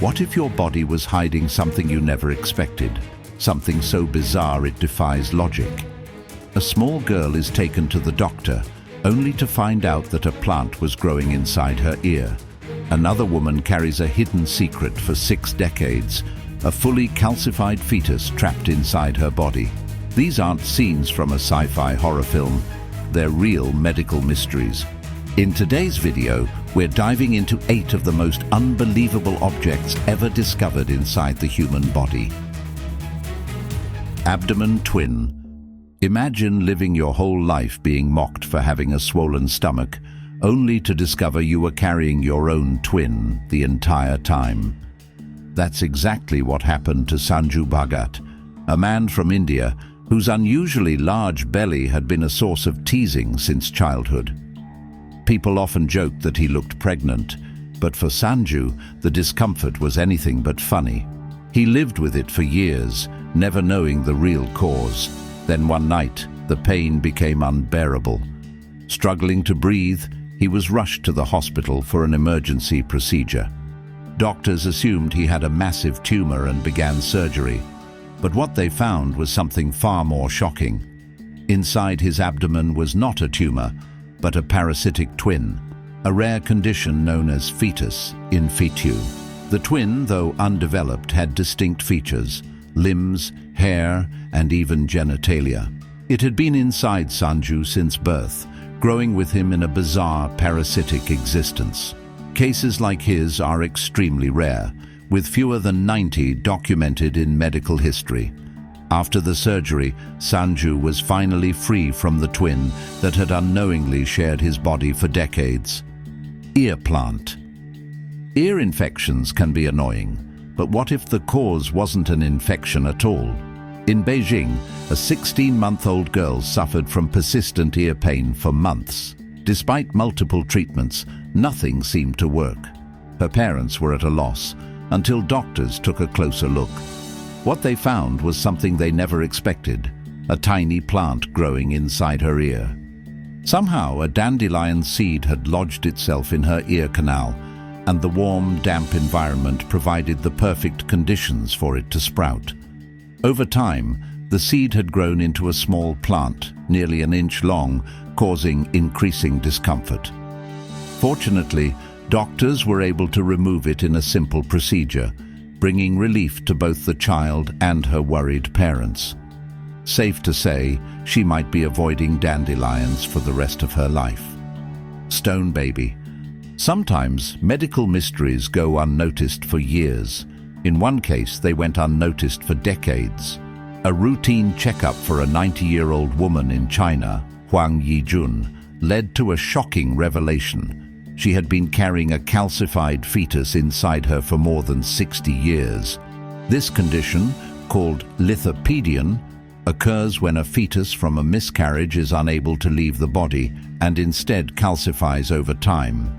What if your body was hiding something you never expected? Something so bizarre it defies logic. A small girl is taken to the doctor, only to find out that a plant was growing inside her ear. Another woman carries a hidden secret for 6 decades, a fully calcified fetus trapped inside her body. These aren't scenes from a sci-fi horror film, they're real medical mysteries. In today's video, we're diving into 8 of the most unbelievable objects ever discovered inside the human body. Abdomen twin. Imagine living your whole life being mocked for having a swollen stomach, only to discover you were carrying your own twin the entire time. That's exactly what happened to Sanju Bhagat, a man from India whose unusually large belly had been a source of teasing since childhood. People often joked that he looked pregnant, but for Sanju, the discomfort was anything but funny. He lived with it for years, never knowing the real cause. Then one night, the pain became unbearable. Struggling to breathe, he was rushed to the hospital for an emergency procedure. Doctors assumed he had a massive tumor and began surgery. But what they found was something far more shocking. Inside his abdomen was not a tumor, but a parasitic twin, a rare condition known as fetus in situ. The twin, though undeveloped, had distinct features: limbs, hair, and even genitalia. It had been inside Sanju since birth, growing with him in a bizarre parasitic existence. Cases like his are extremely rare, with fewer than 90 documented in medical history. After the surgery, Sanju was finally free from the twin that had unknowingly shared his body for decades. Ear plant. Ear infections can be annoying, but what if the cause wasn't an infection at all? In Beijing, a 16-month-old girl suffered from persistent ear pain for months. Despite multiple treatments, nothing seemed to work. Her parents were at a loss, until doctors took a closer look. What they found was something they never expected: a tiny plant growing inside her ear. Somehow, a dandelion seed had lodged itself in her ear canal, and the warm, damp environment provided the perfect conditions for it to sprout. Over time, the seed had grown into a small plant, nearly an inch long, causing increasing discomfort. Fortunately, doctors were able to remove it in a simple procedure, bringing relief to both the child and her worried parents. Safe to say, she might be avoiding dandelions for the rest of her life. Stone baby. Sometimes medical mysteries go unnoticed for years. In one case, they went unnoticed for decades. A routine checkup for a 90-year-old woman in China, Huang Yijun, led to a shocking revelation. She had been carrying a calcified fetus inside her for more than 60 years. This condition, called lithopedion, occurs when a fetus from a miscarriage is unable to leave the body and instead calcifies over time.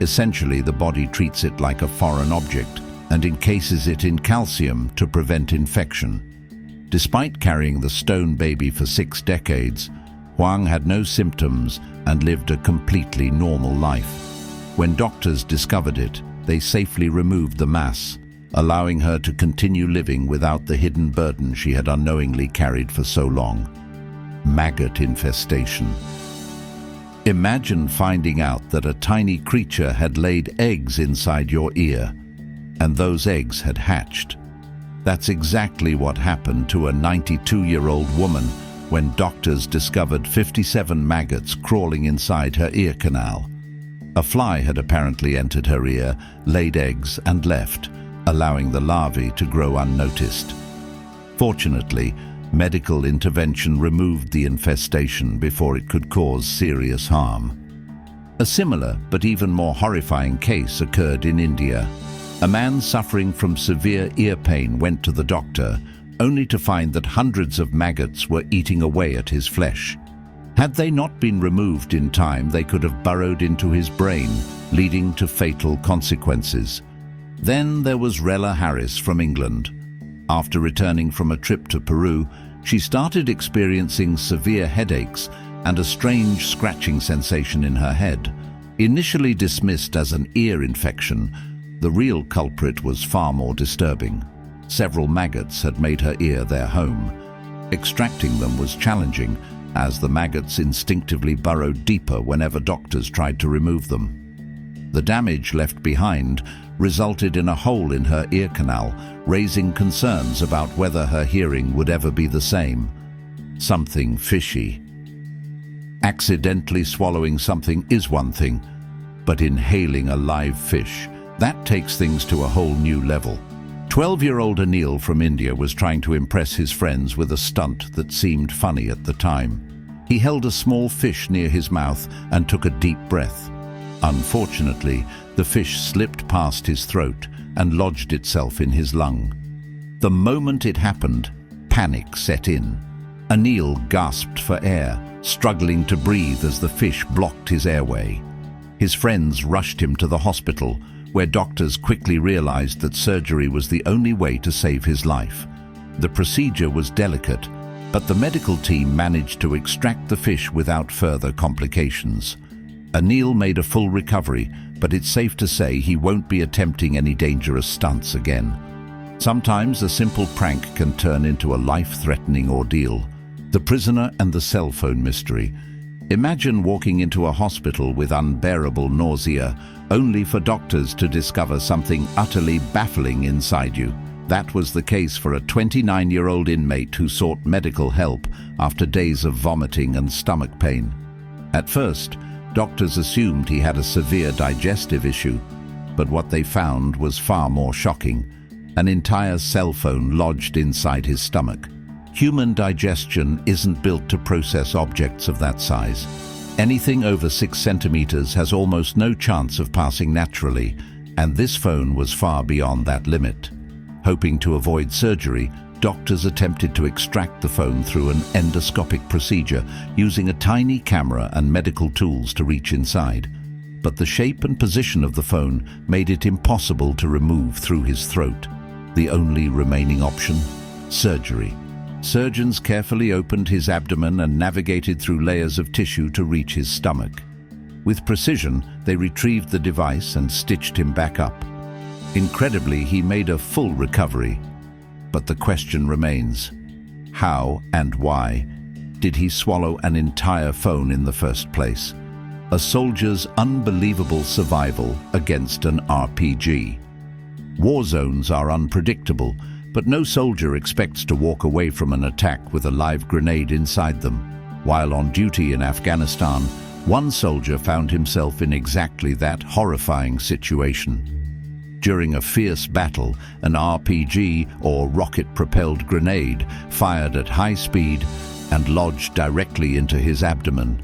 Essentially, the body treats it like a foreign object and encases it in calcium to prevent infection. Despite carrying the stone baby for 6 decades, Huang had no symptoms and lived a completely normal life. When doctors discovered it, they safely removed the mass, allowing her to continue living without the hidden burden she had unknowingly carried for so long. Maggot infestation. Imagine finding out that a tiny creature had laid eggs inside your ear, and those eggs had hatched. That's exactly what happened to a 92-year-old woman when doctors discovered 57 maggots crawling inside her ear canal. A fly had apparently entered her ear, laid eggs, and left, allowing the larvae to grow unnoticed. Fortunately, medical intervention removed the infestation before it could cause serious harm. A similar, but even more horrifying case occurred in India. A man suffering from severe ear pain went to the doctor, only to find that hundreds of maggots were eating away at his flesh. Had they not been removed in time, they could have burrowed into his brain, leading to fatal consequences. Then there was Rella Harris from England. After returning from a trip to Peru, she started experiencing severe headaches and a strange scratching sensation in her head. Initially dismissed as an ear infection, The real culprit was far more disturbing. Several maggots had made her ear their home. Extracting them was challenging, as the maggots instinctively burrowed deeper whenever doctors tried to remove them. The damage left behind resulted in a hole in her ear canal, raising concerns about whether her hearing would ever be the same. Something fishy. Accidentally swallowing something is one thing, but inhaling a live fish, that takes things to a whole new level. 12-year-old Anil from India was trying to impress his friends with a stunt that seemed funny at the time. He held a small fish near his mouth and took a deep breath. Unfortunately, the fish slipped past his throat and lodged itself in his lung. The moment it happened, panic set in. Anil gasped for air, struggling to breathe as the fish blocked his airway. His friends rushed him to the hospital, where doctors quickly realized that surgery was the only way to save his life. The procedure was delicate, but the medical team managed to extract the fish without further complications. Anil made a full recovery, but it's safe to say he won't be attempting any dangerous stunts again. Sometimes a simple prank can turn into a life-threatening ordeal. The prisoner and the cell phone mystery. Imagine walking into a hospital with unbearable nausea, only for doctors to discover something utterly baffling inside you. That was the case for a 29-year-old inmate who sought medical help after days of vomiting and stomach pain. At first, doctors assumed he had a severe digestive issue, but what they found was far more shocking: an entire cell phone lodged inside his stomach. Human digestion isn't built to process objects of that size. Anything over 6 centimeters has almost no chance of passing naturally, and this phone was far beyond that limit. Hoping to avoid surgery, doctors attempted to extract the phone through an endoscopic procedure, using a tiny camera and medical tools to reach inside. But the shape and position of the phone made it impossible to remove through his throat. The only remaining option? Surgery. Surgeons carefully opened his abdomen and navigated through layers of tissue to reach his stomach. With precision, they retrieved the device and stitched him back up. Incredibly, he made a full recovery. But the question remains: how and why did he swallow an entire phone in the first place? A soldier's unbelievable survival against an RPG. War zones are unpredictable, but no soldier expects to walk away from an attack with a live grenade inside them. While on duty in Afghanistan, one soldier found himself in exactly that horrifying situation. During a fierce battle, an RPG, or rocket-propelled grenade, fired at high speed and lodged directly into his abdomen.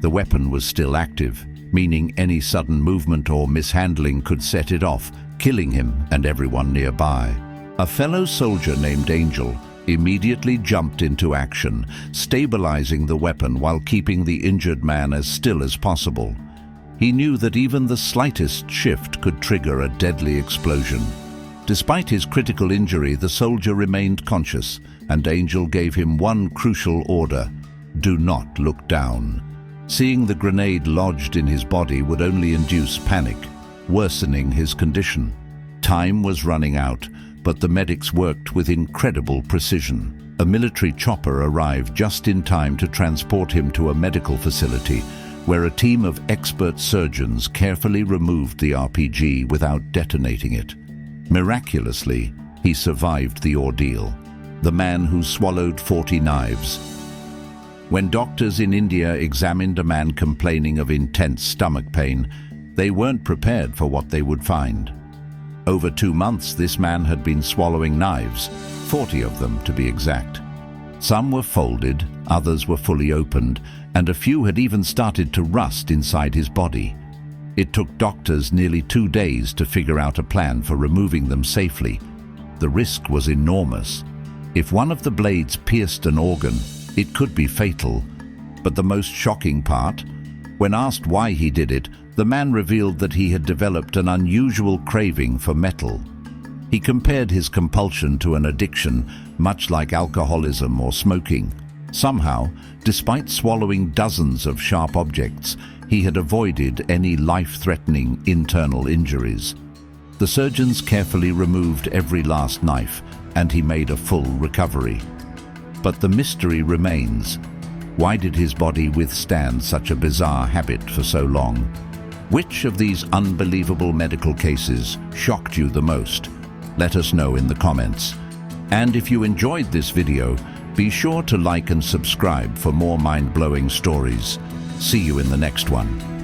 The weapon was still active, meaning any sudden movement or mishandling could set it off, killing him and everyone nearby. A fellow soldier named Angel immediately jumped into action, stabilizing the weapon while keeping the injured man as still as possible. He knew that even the slightest shift could trigger a deadly explosion. Despite his critical injury, the soldier remained conscious, and Angel gave him one crucial order: do not look down. Seeing the grenade lodged in his body would only induce panic, worsening his condition. Time was running out, but the medics worked with incredible precision. A military chopper arrived just in time to transport him to a medical facility, where a team of expert surgeons carefully removed the RPG without detonating it. Miraculously, he survived the ordeal. The man who swallowed 40 knives. When doctors in India examined a man complaining of intense stomach pain, they weren't prepared for what they would find. Over 2 months, this man had been swallowing knives, 40 of them to be exact. Some were folded, others were fully opened, and a few had even started to rust inside his body. It took doctors nearly 2 days to figure out a plan for removing them safely. The risk was enormous. If one of the blades pierced an organ, it could be fatal. But the most shocking part, when asked why he did it, the man revealed that he had developed an unusual craving for metal. He compared his compulsion to an addiction, much like alcoholism or smoking. Somehow, despite swallowing dozens of sharp objects, he had avoided any life-threatening internal injuries. The surgeons carefully removed every last knife, and he made a full recovery. But the mystery remains. Why did his body withstand such a bizarre habit for so long? Which of these unbelievable medical cases shocked you the most? Let us know in the comments. And if you enjoyed this video, be sure to like and subscribe for more mind-blowing stories. See you in the next one.